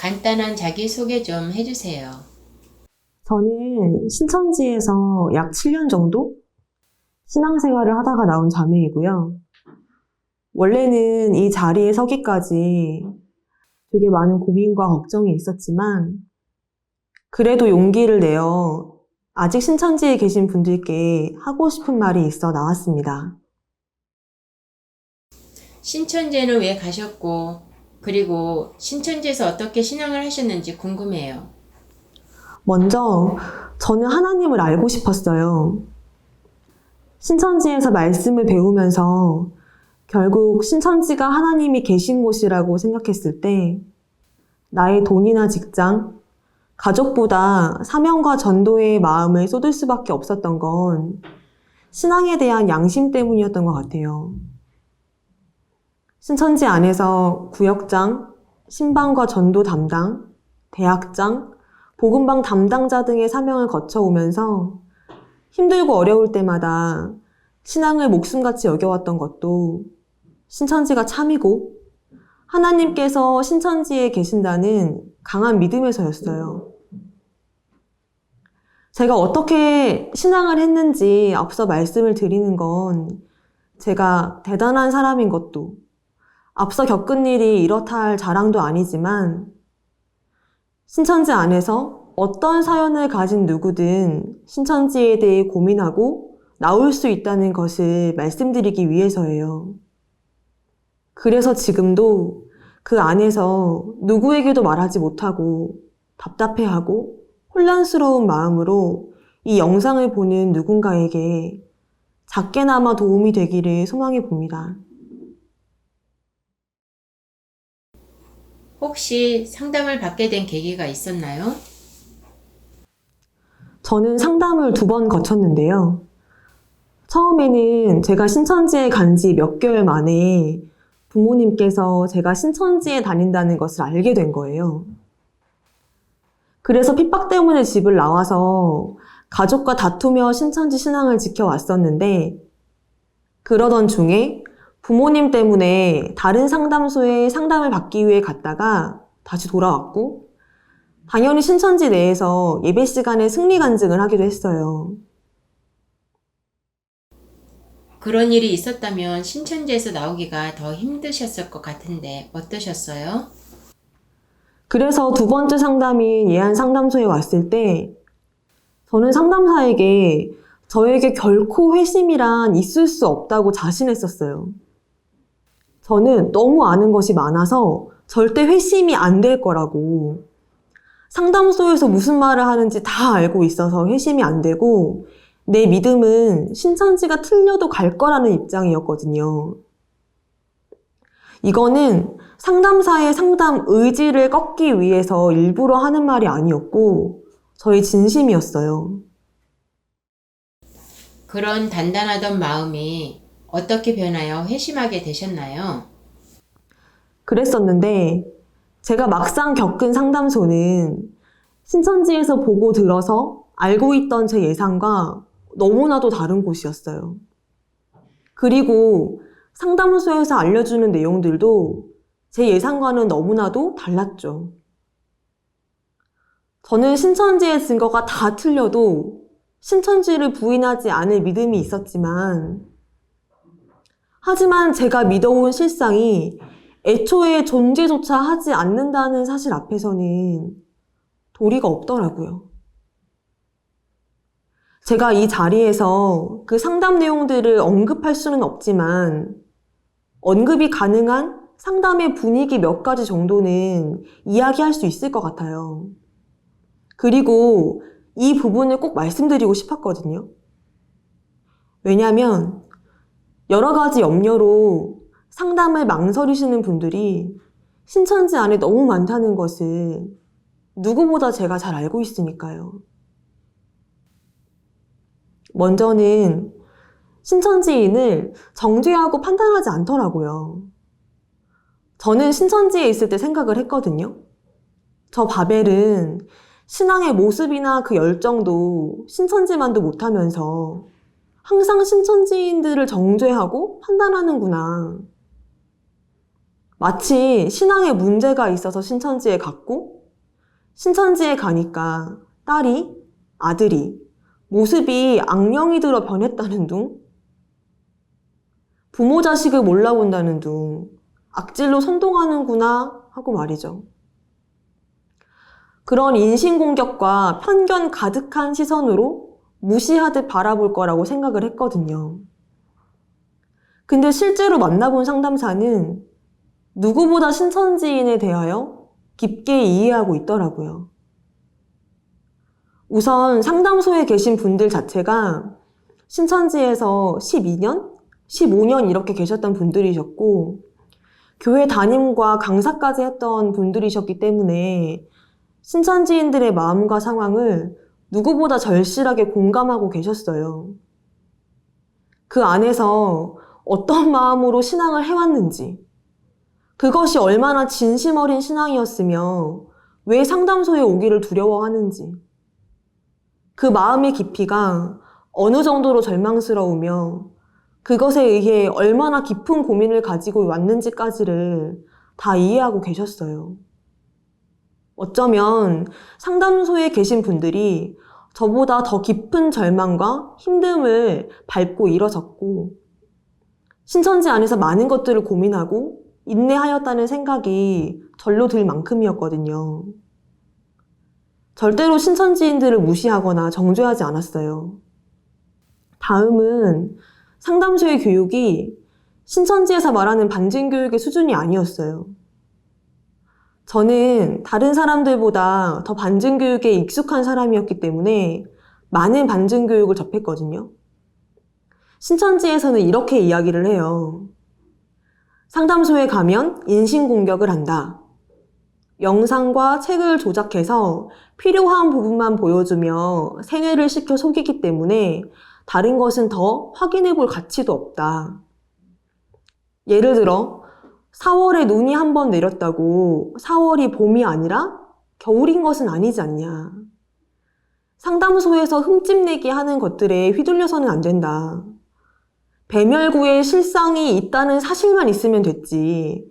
간단한 자기소개 좀 해주세요. 저는 신천지에서 약 7년 정도 신앙생활을 하다가 나온 자매이고요. 원래는 이 자리에 서기까지 되게 많은 고민과 걱정이 있었지만 그래도 용기를 내어 아직 신천지에 계신 분들께 하고 싶은 말이 있어 나왔습니다. 신천지에는 왜 가셨고, 그리고 신천지에서 어떻게 신앙을 하셨는지 궁금해요. 먼저 저는 하나님을 알고 싶었어요. 신천지에서 말씀을 배우면서 결국 신천지가 하나님이 계신 곳이라고 생각했을 때 나의 돈이나 직장, 가족보다 사명과 전도의 마음을 쏟을 수밖에 없었던 건 신앙에 대한 양심 때문이었던 것 같아요. 신천지 안에서 구역장, 신방과 전도 담당, 대학장, 복음방 담당자 등의 사명을 거쳐오면서 힘들고 어려울 때마다 신앙을 목숨같이 여겨왔던 것도 신천지가 참이고 하나님께서 신천지에 계신다는 강한 믿음에서였어요. 제가 어떻게 신앙을 했는지 앞서 말씀을 드리는 건 제가 대단한 사람인 것도 앞서 겪은 일이 이렇다 할 자랑도 아니지만 신천지 안에서 어떤 사연을 가진 누구든 신천지에 대해 고민하고 나올 수 있다는 것을 말씀드리기 위해서예요. 그래서 지금도 그 안에서 누구에게도 말하지 못하고 답답해하고 혼란스러운 마음으로 이 영상을 보는 누군가에게 작게나마 도움이 되기를 소망해 봅니다. 혹시 상담을 받게 된 계기가 있었나요? 저는 상담을 2번 거쳤는데요. 처음에는 제가 신천지에 간 지 몇 개월 만에 부모님께서 제가 신천지에 다닌다는 것을 알게 된 거예요. 그래서 핍박 때문에 집을 나와서 가족과 다투며 신천지 신앙을 지켜왔었는데 그러던 중에 부모님 때문에 다른 상담소에 상담을 받기 위해 갔다가 다시 돌아왔고 당연히 신천지 내에서 예배 시간에 승리 간증을 하기도 했어요. 그런 일이 있었다면 신천지에서 나오기가 더 힘드셨을 것 같은데 어떠셨어요? 그래서 2번째 상담인 예한 상담소에 왔을 때 저는 상담사에게 저에게 결코 회심이란 있을 수 없다고 자신했었어요. 저는 너무 아는 것이 많아서 절대 회심이 안 될 거라고 상담소에서 무슨 말을 하는지 다 알고 있어서 회심이 안 되고 내 믿음은 신천지가 틀려도 갈 거라는 입장이었거든요. 이거는 상담사의 상담 의지를 꺾기 위해서 일부러 하는 말이 아니었고 저의 진심이었어요. 그런 단단하던 마음이 어떻게 변하여 회심하게 되셨나요? 그랬었는데 제가 막상 겪은 상담소는 신천지에서 보고 들어서 알고 있던 제 예상과 너무나도 다른 곳이었어요. 그리고 상담소에서 알려주는 내용들도 제 예상과는 너무나도 달랐죠. 저는 신천지의 증거가 다 틀려도 신천지를 부인하지 않을 믿음이 있었지만 하지만 제가 믿어온 실상이 애초에 존재조차 하지 않는다는 사실 앞에서는 도리가 없더라고요. 제가 이 자리에서 그 상담 내용들을 언급할 수는 없지만 언급이 가능한 상담의 분위기 몇 가지 정도는 이야기할 수 있을 것 같아요. 그리고 이 부분을 꼭 말씀드리고 싶었거든요. 왜냐하면 여러 가지 염려로 상담을 망설이시는 분들이 신천지 안에 너무 많다는 것을 누구보다 제가 잘 알고 있으니까요. 먼저는 신천지인을 정죄하고 판단하지 않더라고요. 저는 신천지에 있을 때 생각을 했거든요. 저 바벨은 신앙의 모습이나 그 열정도 신천지만도 못하면서 항상 신천지인들을 정죄하고 판단하는구나. 마치 신앙에 문제가 있어서 신천지에 갔고, 신천지에 가니까 딸이, 아들이 모습이 악령이 들어 변했다는 둥, 부모 자식을 몰라본다는 둥, 악질로 선동하는구나 하고 말이죠. 그런 인신공격과 편견 가득한 시선으로 무시하듯 바라볼 거라고 생각을 했거든요. 근데 실제로 만나본 상담사는 누구보다 신천지인에 대하여 깊게 이해하고 있더라고요. 우선 상담소에 계신 분들 자체가 신천지에서 12년, 15년 이렇게 계셨던 분들이셨고, 교회 담임과 강사까지 했던 분들이셨기 때문에 신천지인들의 마음과 상황을 누구보다 절실하게 공감하고 계셨어요. 그 안에서 어떤 마음으로 신앙을 해왔는지, 그것이 얼마나 진심 어린 신앙이었으며 왜 상담소에 오기를 두려워하는지, 그 마음의 깊이가 어느 정도로 절망스러우며 그것에 의해 얼마나 깊은 고민을 가지고 왔는지까지를 다 이해하고 계셨어요. 어쩌면 상담소에 계신 분들이 저보다 더 깊은 절망과 힘듦을 밟고 일어섰고, 신천지 안에서 많은 것들을 고민하고 인내하였다는 생각이 절로 들 만큼이었거든요. 절대로 신천지인들을 무시하거나 정죄하지 않았어요. 다음은 상담소의 교육이 신천지에서 말하는 반증교육의 수준이 아니었어요. 저는 다른 사람들보다 더 반증교육에 익숙한 사람이었기 때문에 많은 반증교육을 접했거든요. 신천지에서는 이렇게 이야기를 해요. 상담소에 가면 인신공격을 한다. 영상과 책을 조작해서 필요한 부분만 보여주며 세뇌를 시켜 속이기 때문에 다른 것은 더 확인해 볼 가치도 없다. 예를 들어 4월에 눈이 한 번 내렸다고 4월이 봄이 아니라 겨울인 것은 아니지 않냐. 상담소에서 흠집내기 하는 것들에 휘둘려서는 안 된다. 배멸구의 실상이 있다는 사실만 있으면 됐지.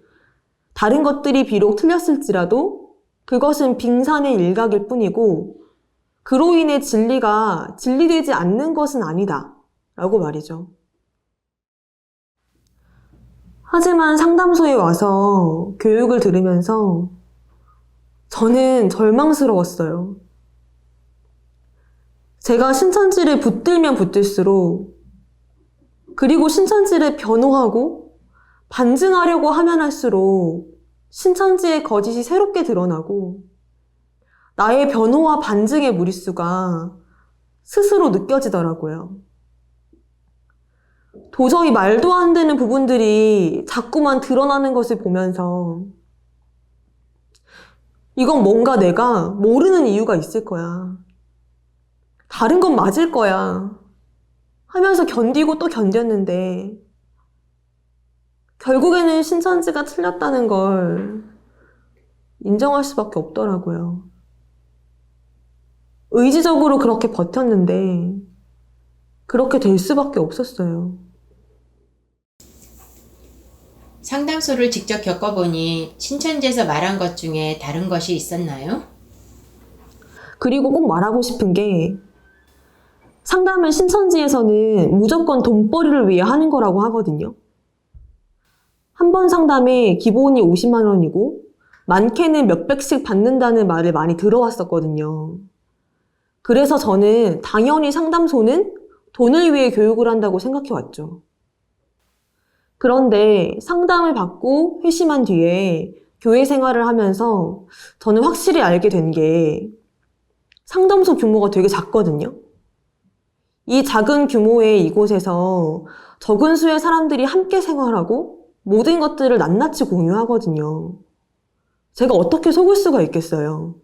다른 것들이 비록 틀렸을지라도 그것은 빙산의 일각일 뿐이고 그로 인해 진리가 진리되지 않는 것은 아니다. 라고 말이죠. 하지만 상담소에 와서 교육을 들으면서 저는 절망스러웠어요. 제가 신천지를 붙들면 붙들수록, 그리고 신천지를 변호하고 반증하려고 하면 할수록 신천지의 거짓이 새롭게 드러나고 나의 변호와 반증의 무리수가 스스로 느껴지더라고요. 도저히 말도 안 되는 부분들이 자꾸만 드러나는 것을 보면서 이건 뭔가 내가 모르는 이유가 있을 거야. 다른 건 맞을 거야. 하면서 견디고 또 견뎠는데 결국에는 신천지가 틀렸다는 걸 인정할 수밖에 없더라고요. 의지적으로 그렇게 버텼는데 그렇게 될 수밖에 없었어요. 상담소를 직접 겪어보니 신천지에서 말한 것 중에 다른 것이 있었나요? 그리고 꼭 말하고 싶은 게 상담을 신천지에서는 무조건 돈벌이를 위해 하는 거라고 하거든요. 한 번 상담에 기본이 50만 원이고 많게는 몇백씩 받는다는 말을 많이 들어왔었거든요. 그래서 저는 당연히 상담소는 돈을 위해 교육을 한다고 생각해왔죠. 그런데 상담을 받고 회심한 뒤에 교회 생활을 하면서 저는 확실히 알게 된 게 상담소 규모가 되게 작거든요. 이 작은 규모의 이곳에서 적은 수의 사람들이 함께 생활하고 모든 것들을 낱낱이 공유하거든요. 제가 어떻게 속을 수가 있겠어요.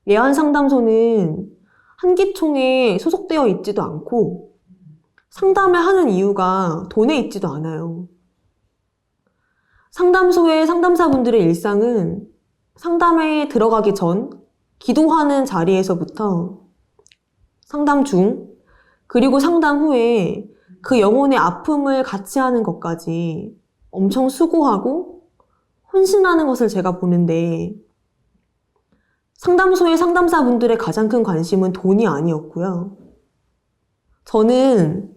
예안상담소는 한기총에 소속되어 있지도 않고 상담을 하는 이유가 돈에 있지도 않아요. 상담소의 상담사분들의 일상은 상담에 들어가기 전 기도하는 자리에서부터 상담 중, 그리고 상담 후에 그 영혼의 아픔을 같이 하는 것까지 엄청 수고하고 헌신하는 것을 제가 보는데 상담소의 상담사분들의 가장 큰 관심은 돈이 아니었고요. 저는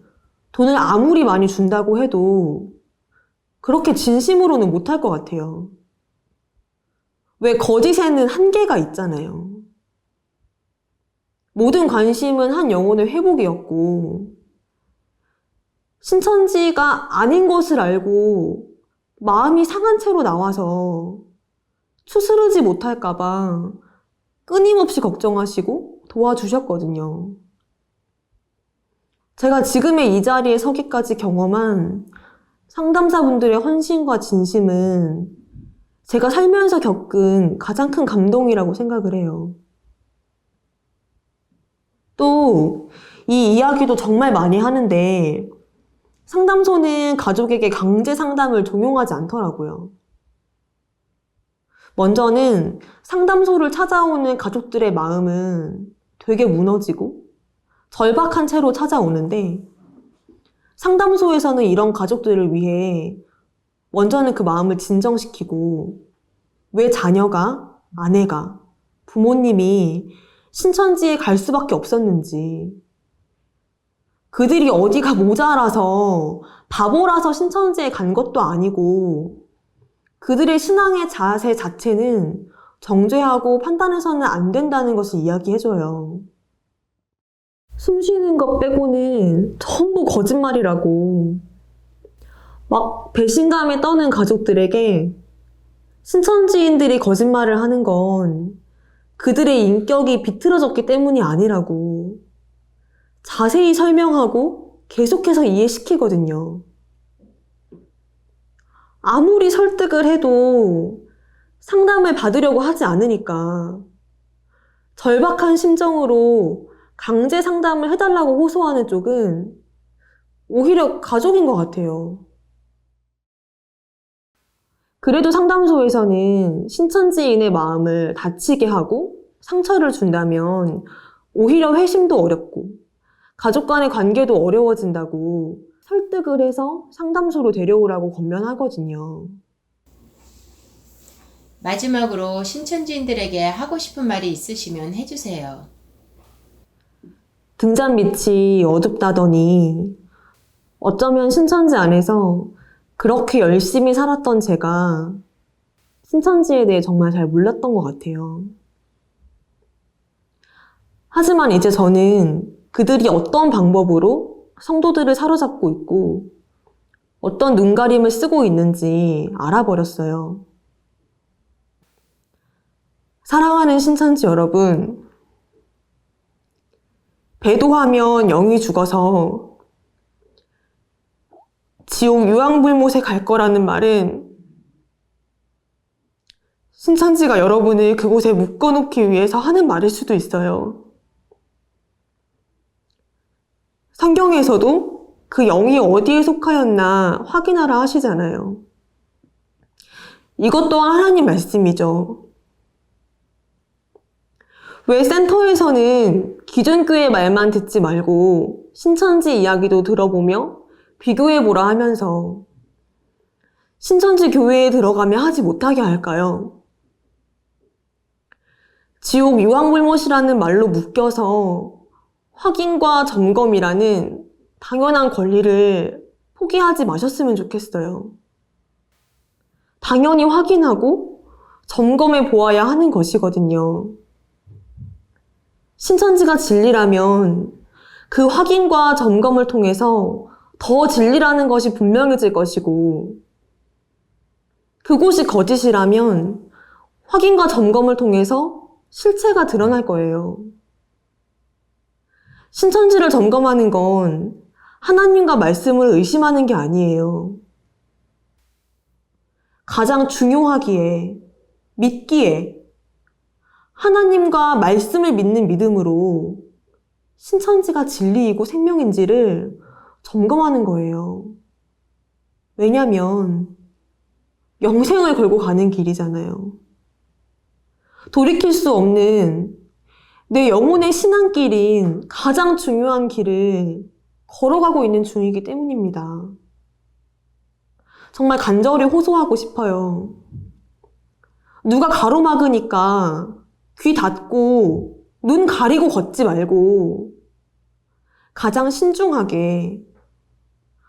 돈을 아무리 많이 준다고 해도 그렇게 진심으로는 못할 것 같아요. 왜 거짓에는 한계가 있잖아요. 모든 관심은 한 영혼의 회복이었고 신천지가 아닌 것을 알고 마음이 상한 채로 나와서 추스르지 못할까봐 끊임없이 걱정하시고 도와주셨거든요. 제가 지금의 이 자리에 서기까지 경험한 상담사분들의 헌신과 진심은 제가 살면서 겪은 가장 큰 감동이라고 생각을 해요. 또 이 이야기도 정말 많이 하는데 상담소는 가족에게 강제 상담을 종용하지 않더라고요. 먼저는 상담소를 찾아오는 가족들의 마음은 되게 무너지고 절박한 채로 찾아오는데 상담소에서는 이런 가족들을 위해 먼저는 그 마음을 진정시키고 왜 자녀가, 아내가, 부모님이 신천지에 갈 수밖에 없었는지 그들이 어디가 모자라서 바보라서 신천지에 간 것도 아니고 그들의 신앙의 자세 자체는 정죄하고 판단해서는 안 된다는 것을 이야기해줘요. 숨 쉬는 것 빼고는 전부 거짓말이라고. 막 배신감에 떠는 가족들에게 신천지인들이 거짓말을 하는 건 그들의 인격이 비틀어졌기 때문이 아니라고 자세히 설명하고 계속해서 이해시키거든요. 아무리 설득을 해도 상담을 받으려고 하지 않으니까 절박한 심정으로 강제 상담을 해달라고 호소하는 쪽은 오히려 가족인 것 같아요. 그래도 상담소에서는 신천지인의 마음을 다치게 하고 상처를 준다면 오히려 회심도 어렵고 가족 간의 관계도 어려워진다고 설득을 해서 상담소로 데려오라고 권면하거든요. 마지막으로 신천지인들에게 하고 싶은 말이 있으시면 해주세요. 등잔 밑이 어둡다더니 어쩌면 신천지 안에서 그렇게 열심히 살았던 제가 신천지에 대해 정말 잘 몰랐던 것 같아요. 하지만 이제 저는 그들이 어떤 방법으로 성도들을 사로잡고 있고 어떤 눈가림을 쓰고 있는지 알아버렸어요. 사랑하는 신천지 여러분, 배도하면 영이 죽어서 지옥 유황불못에 갈 거라는 말은 신천지가 여러분을 그곳에 묶어놓기 위해서 하는 말일 수도 있어요. 성경에서도 그 영이 어디에 속하였나 확인하라 하시잖아요. 이것 또한 하나님 말씀이죠. 왜 센터에서는 기존교회 말만 듣지 말고 신천지 이야기도 들어보며 비교해보라 하면서 신천지 교회에 들어가면 하지 못하게 할까요? 지옥 유황불못이라는 말로 묶여서 확인과 점검이라는 당연한 권리를 포기하지 마셨으면 좋겠어요. 당연히 확인하고 점검해 보아야 하는 것이거든요. 신천지가 진리라면 그 확인과 점검을 통해서 더 진리라는 것이 분명해질 것이고 그곳이 거짓이라면 확인과 점검을 통해서 실체가 드러날 거예요. 신천지를 점검하는 건 하나님과 말씀을 의심하는 게 아니에요. 가장 중요하기에, 믿기에, 하나님과 말씀을 믿는 믿음으로 신천지가 진리이고 생명인지를 점검하는 거예요. 왜냐면 영생을 걸고 가는 길이잖아요. 돌이킬 수 없는 내 영혼의 신앙길인 가장 중요한 길을 걸어가고 있는 중이기 때문입니다. 정말 간절히 호소하고 싶어요. 누가 가로막으니까 귀 닫고 눈 가리고 걷지 말고 가장 신중하게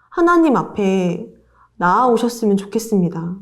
하나님 앞에 나아오셨으면 좋겠습니다.